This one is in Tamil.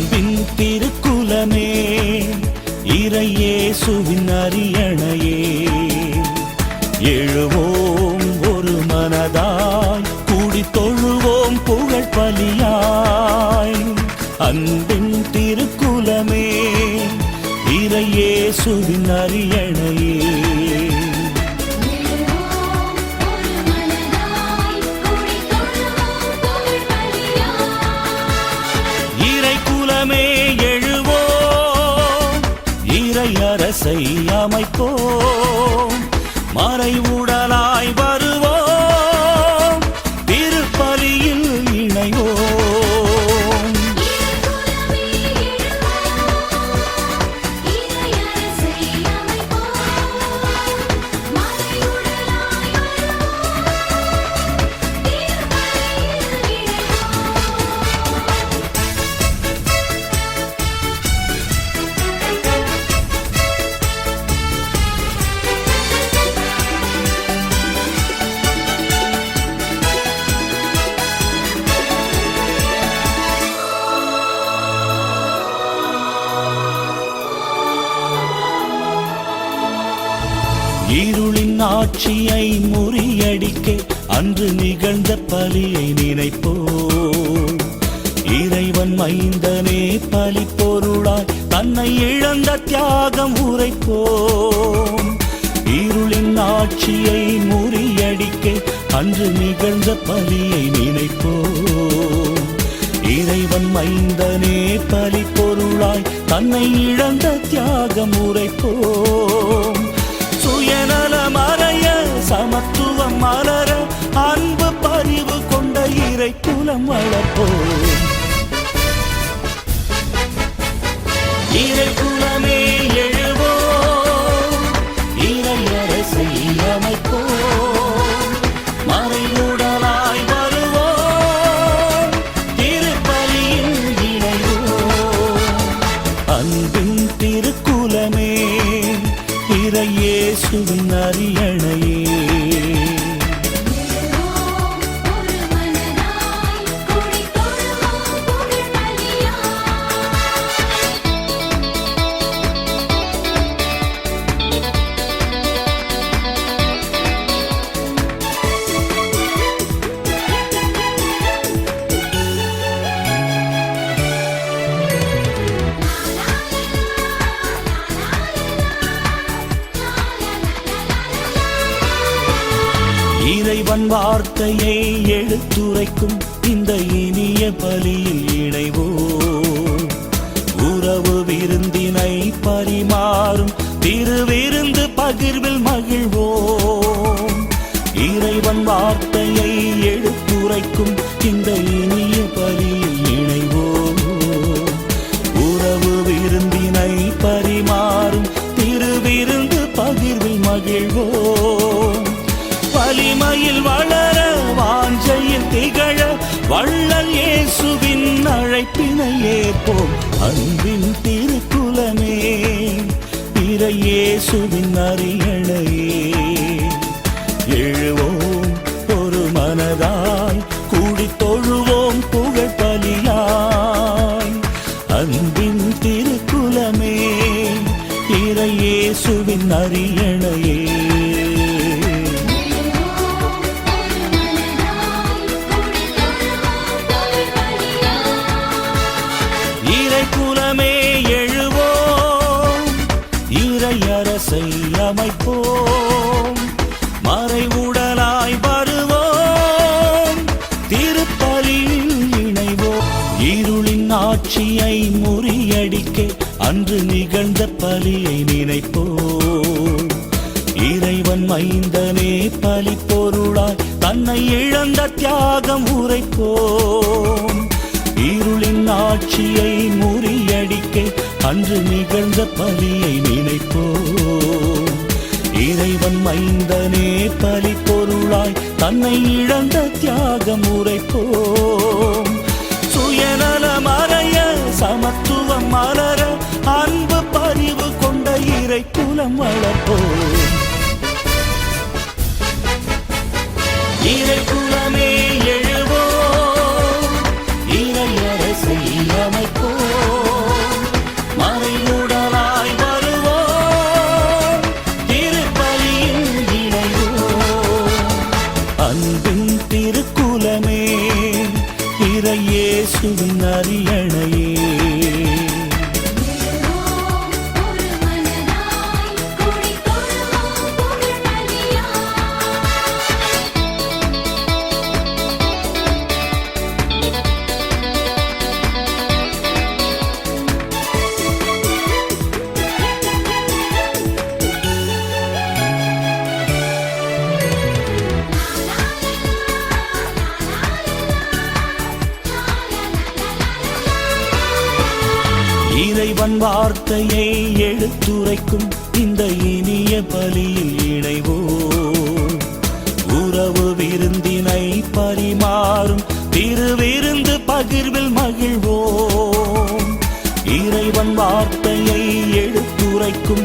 அன்பின் திருக்குலமே, இறையேசுவின் அரியணையே, எழுவோம் ஒரு மனதாய், கூடி தொழுவோம் புகழ் பலியாய். அன்பின் திருக்குலமே, இறையேசுவின் அரியணையே, இறைக்குலமே எழுவோம், இறையரசை அமைப்போம், மறைவுடலாய் வருவோம், திருப்பலியில் இணைவோம். இருளின் ஆட்சியை முறியடிக்க அன்று நிகழ்ந்த பலியை நினைப்போம், இறைவன் மைந்தனே பலி பொருளாய் தன்னை இழந்த தியாகம் உரைப்போம். இருளின் ஆட்சியை முறியடிக்க அன்று நிகழ்ந்த பலியை நினைப்போம், இறைவன் மைந்தனே பலி பொருளாய் தன்னை இழந்த தியாகம் உரைப்போம். சுயநல மறைய சமத்துவம் மலர அன்பு பரிவு கொண்ட இறைக்குலம் வளர்ப்போம். இறைக்குலமே எழுவோம், இறையரசை அமைப்போம், மறைவுடலாய் வருவோம், திருப்பலியில் இணைவோம். அன்பின் திருக்குலமே, இறையேசுவின் அரியணையே, இறைவன் வார்த்தையை எடுத்துரைக்கும் இந்த இனிய பலியில் இணைவோம், உறவு விருந்தினை பரிமாறும் திருவிருந்து பகிர்வில் மகிழ்வோம். இறைவன் வார்த்தையை எடுத்துரைக்கும் இந்த இனிய பலியில் இணைவோம், உறவு விருந்தினை பரிமாறும் திருவிருந்து பகிர்வில் மகிழ்வோம். வலிமையில் வளர வாஞ்சையில் திகழ வள்ளல் இயேசுவின் அழைப்பினை ஏற்போம். அன்பின் திருக்குலமே, இறையேசுவின் அரியணையே, எழுவோம் ஒரு மனதாய், கூடி தொழுவோம் புகழ் பலியாய். அன்பின் திருக்குலமே, இறையேசுவின் அரியணையே, இறைக்குலமே எழுவோம், இறையரசை அமைப்போம், மறைவுடலாய் வருவோம், திருப்பலியில் இணைவோம். இருளின் ஆட்சியை முறியடிக்க அன்று நிகழ்ந்த பலியை நினைப்போம், இறைவன் மைந்தனே பலி பொருளாய் தன்னை இழந்த தியாகம் உரைப்போம். இருளின் ஆட்சியை முறியடிக்க அன்று நிகழ்ந்த பலியை நினைப்போம், இறைவன் மைந்தனே பலி பொருளாய் தன்னை இழந்த தியாகம் உரைப்போம். சுயநல மறைய சமத்துவம் மலர அன்பு பரிவு கொண்ட இறைக்குலம் வளர்ப்போம். இறைக்குலமே எழுவோம், இறையரசை அமைப்போம், இயேசுவின் அரியணையே. இறைவன் வார்த்தையை எடுத்துரைக்கும் இந்த இனிய பலியில் இணைவோம். உறவு விருந்தினை பரிமாறும் திருவிருந்து பகிர்வில் மகிழ்வோம். இறைவன் வார்த்தையை எடுத்துரைக்கும்